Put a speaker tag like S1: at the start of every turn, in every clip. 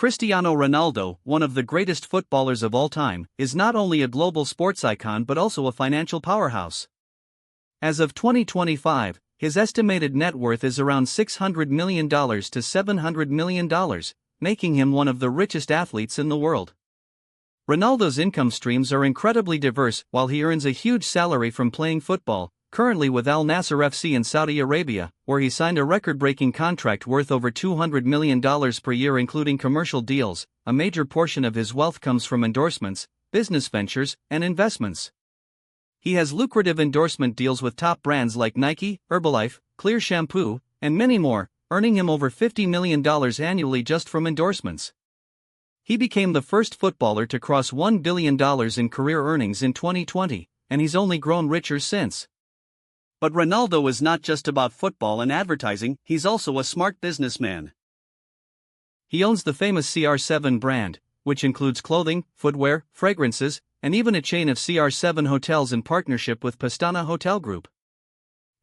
S1: Cristiano Ronaldo, one of the greatest footballers of all time, is not only a global sports icon but also a financial powerhouse. As of 2025, his estimated net worth is around $600 million to $700 million, making him one of the richest athletes in the world. Ronaldo's income streams are incredibly diverse. While he earns a huge salary from playing football, currently with Al Nassr FC in Saudi Arabia, where he signed a record-breaking contract worth over $200 million per year including commercial deals, a major portion of his wealth comes from endorsements, business ventures, and investments. He has lucrative endorsement deals with top brands like Nike, Herbalife, Clear Shampoo, and many more, earning him over $50 million annually just from endorsements. He became the first footballer to cross $1 billion in career earnings in 2020, and he's only grown richer since. But Ronaldo is not just about football and advertising, he's also a smart businessman. He owns the famous CR7 brand, which includes clothing, footwear, fragrances, and even a chain of CR7 hotels in partnership with Pastana Hotel Group.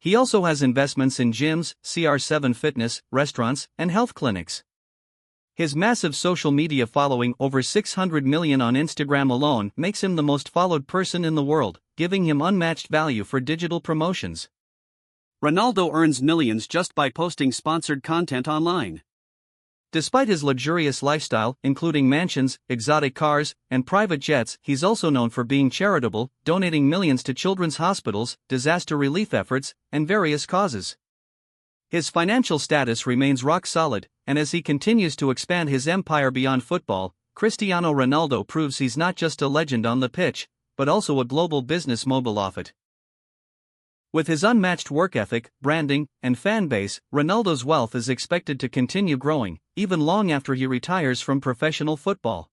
S1: He also has investments in gyms, CR7 fitness, restaurants, and health clinics. His massive social media following, over 600 million on Instagram alone, makes him the most followed person in the world, giving him unmatched value for digital promotions. Ronaldo earns millions just by posting sponsored content online. Despite his luxurious lifestyle, including mansions, exotic cars, and private jets, he's also known for being charitable, donating millions to children's hospitals, disaster relief efforts, and various causes. His financial status remains rock solid, and as he continues to expand his empire beyond football, Cristiano Ronaldo proves he's not just a legend on the pitch, but also a global business mogul off it. With his unmatched work ethic, branding, and fan base, Ronaldo's wealth is expected to continue growing, even long after he retires from professional football.